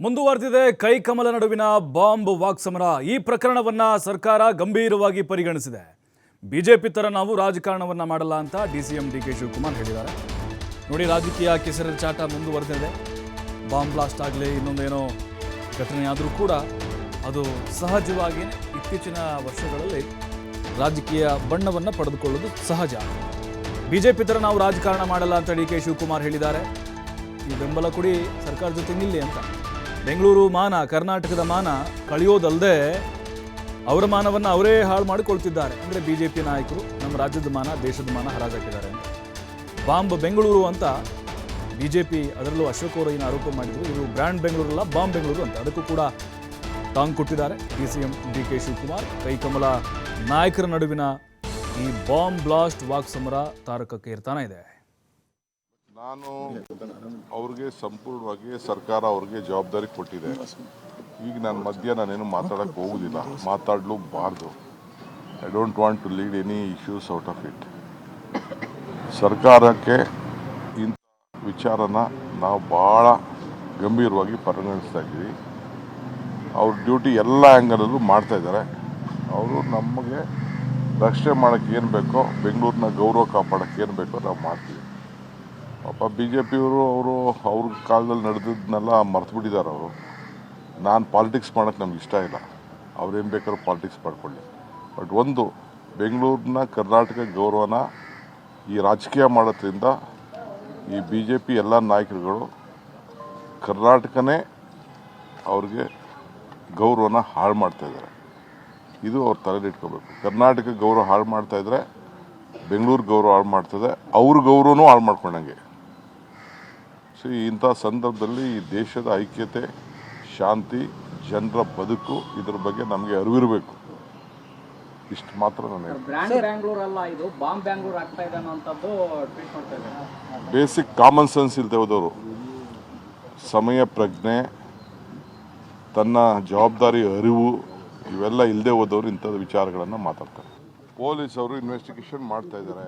ಮುಂದುವರೆದಿದೆ ಕೈಕಮಲ ನಡುವಿನ ಬಾಂಬ್ ವಾಕ್ಸಮರ. ಈ ಪ್ರಕರಣವನ್ನ ಸರ್ಕಾರ ಗಂಭೀರವಾಗಿ ಪರಿಗಣಿಸಿದೆ. ಬಿಜೆಪಿ ತರ ನಾವು ರಾಜಕಾರಣವನ್ನ ಮಾಡಲ್ಲ ಅಂತ ಡಿಸಿಎಂ ಡಿಕೆ ಶಿವಕುಮಾರ್ ಹೇಳಿದ್ದಾರೆ. ನೋಡಿ, ರಾಜಕೀಯ ಕೆಸರೆರಚಾಟ ಮುಂದುವರೆದಿದೆ. ಬಾಂಬ್ ಬ್ಲಾಸ್ಟ್ ಆಗಲಿ ಇನ್ನೊಂದೇನೋ ಘಟನೆ ಆದರೂ ಕೂಡ ಅದು ಸಹಜವಾಗಿ ಇತ್ತೀಚಿನ ವರ್ಷಗಳಲ್ಲಿ ರಾಜಕೀಯ ಬಣ್ಣವನ್ನು ಪಡೆದುಕೊಳ್ಳೋದು ಸಹಜ. ಬಿಜೆಪಿ ತರ ನಾವು ರಾಜಕಾರಣ ಮಾಡಲ್ಲ ಅಂತ ಡಿಕೆ ಶಿವಕುಮಾರ್ ಹೇಳಿದ್ದಾರೆ. ಈ ಬೆಂಬಲ ಕೊಡಿ, ಸರ್ಕಾರ ಜೊತೆ ನಿಲ್ಲಿ ಅಂತ. ಬೆಂಗಳೂರು ಮಾನ, ಕರ್ನಾಟಕದ ಮಾನ ಕಳೆಯೋದಲ್ಲದೆ ಅವರ ಮಾನವನ್ನು ಅವರೇ ಹಾಳು ಮಾಡಿಕೊಳ್ತಿದ್ದಾರೆ. ಅಂದರೆ ಬಿಜೆಪಿ ನಾಯಕರು ನಮ್ಮ ರಾಜ್ಯದ ಮಾನ, ದೇಶದ ಮಾನ ಹರಾಜಾಕಿದ್ದಾರೆ ಅಂತ. ಬಾಂಬ್ ಬೆಂಗಳೂರು ಅಂತ ಬಿಜೆಪಿ, ಅದರಲ್ಲೂ ಅಶೋಕ್ ಅವರು ಏನು ಆರೋಪ ಮಾಡಿದರು, ಇದು ಬ್ರ್ಯಾಂಡ್ ಬೆಂಗಳೂರಲ್ಲ, ಬಾಂಬ್ ಬೆಂಗಳೂರು ಅಂತ. ಅದಕ್ಕೂ ಕೂಡ ಟಾಂಗ್ ಕೊಟ್ಟಿದ್ದಾರೆ ಡಿಸಿಎಂ ಡಿಕೆ ಶಿವಕುಮಾರ್. ಕೈಕಮಲ ನಾಯಕರ ನಡುವಿನ ಈ ಬಾಂಬ್ ಬ್ಲಾಸ್ಟ್ ವಾಕ್ಸಮರ ತಾರಕಕ್ಕೆ ಏರ್ತಾನೆ ಇದೆ. ನಾನು ಅವ್ರಿಗೆ ಸಂಪೂರ್ಣವಾಗಿ ಸರ್ಕಾರ ಅವ್ರಿಗೆ ಜವಾಬ್ದಾರಿ ಕೊಟ್ಟಿದೆ. ಈಗ ನಾನು ನಾನೇನು ಮಾತಾಡೋಕ್ಕೆ ಹೋಗೋದಿಲ್ಲ, ಮಾತಾಡಲೂಬಾರ್ದು. I don't want to lead any issues out of it. ಸರ್ಕಾರಕ್ಕೆ ಇಂಥ ವಿಚಾರನ ನಾವು ಭಾಳ ಗಂಭೀರವಾಗಿ ಪರಿಗಣಿಸ್ತಾ ಇದ್ದೀವಿ. ಅವ್ರ ಡ್ಯೂಟಿ ಎಲ್ಲ ಆ್ಯಂಗಲಲ್ಲೂ ಮಾಡ್ತಾಯಿದ್ದಾರೆ. ಅವರು ನಮಗೆ ರಕ್ಷಣೆ ಮಾಡೋಕ್ಕೆ ಏನು ಬೇಕೋ, ಬೆಂಗಳೂರಿನ ಗೌರವ ಕಾಪಾಡೋಕ್ಕೆ ಏನು ಬೇಕೋ ನಾವು ಮಾಡ್ತೀವಿ. ಪಾಪ ಬಿ ಜೆ ಪಿಯವರು ಅವ್ರ ಕಾಲದಲ್ಲಿ ನಡೆದಿದ್ದನ್ನೆಲ್ಲ ಮರ್ತುಬಿಟ್ಟಿದ್ದಾರೆ ಅವರು. ನಾನು ಪಾಲಿಟಿಕ್ಸ್ ಮಾಡೋಕ್ಕೆ ನಮ್ಗೆ ಇಷ್ಟ ಇಲ್ಲ. ಅವ್ರೇನು ಬೇಕಾದ್ರೂ ಪಾಲಿಟಿಕ್ಸ್ ಮಾಡ್ಕೊಳ್ಳಿ. ಬಟ್ ಒಂದು, ಬೆಂಗಳೂರಿನ ಕರ್ನಾಟಕ ಗೌರವನ ಈ ರಾಜಕೀಯ ಮಾಡೋದ್ರಿಂದ ಈ ಬಿ ಜೆ ಪಿ ಎಲ್ಲ ನಾಯಕರುಗಳು ಕರ್ನಾಟಕನೇ ಅವ್ರಿಗೆ ಗೌರವನ ಹಾಳು ಮಾಡ್ತಾಯಿದ್ದಾರೆ. ಇದು ಅವ್ರು ತಲೆಯಲ್ಲಿ ಇಟ್ಕೋಬೇಕು. ಕರ್ನಾಟಕ ಗೌರವ ಹಾಳು ಮಾಡ್ತಾಯಿದ್ರೆ ಬೆಂಗಳೂರು ಗೌರವ ಹಾಳು ಮಾಡ್ತದೆ, ಅವ್ರ ಗೌರವನೂ ಹಾಳು ಮಾಡ್ಕೊಂಡಂಗೆ. ಸೊ ಇಂಥ ಸಂದರ್ಭದಲ್ಲಿ ಈ ದೇಶದ ಐಕ್ಯತೆ, ಶಾಂತಿ, ಜನರ ಬದುಕು, ಇದ್ರ ಬಗ್ಗೆ ನಮಗೆ ಅರಿವಿರಬೇಕು. ಇಷ್ಟು ಮಾತ್ರ ನಾನು ಬೇಸಿಕ್ ಕಾಮನ್ ಸೆನ್ಸ್ ಇಲ್ಲದೆ ಹೋದವರು, ಸಮಯ ಪ್ರಜ್ಞೆ, ತನ್ನ ಜವಾಬ್ದಾರಿ ಅರಿವು ಇವೆಲ್ಲ ಇಲ್ಲದೆ ಹೋದವರು ಇಂಥದ್ದು ವಿಚಾರಗಳನ್ನು ಮಾತಾಡ್ತಾರೆ. ಪೊಲೀಸವರು ಇನ್ವೆಸ್ಟಿಗೇಷನ್ ಮಾಡ್ತಾ ಇದ್ದಾರೆ.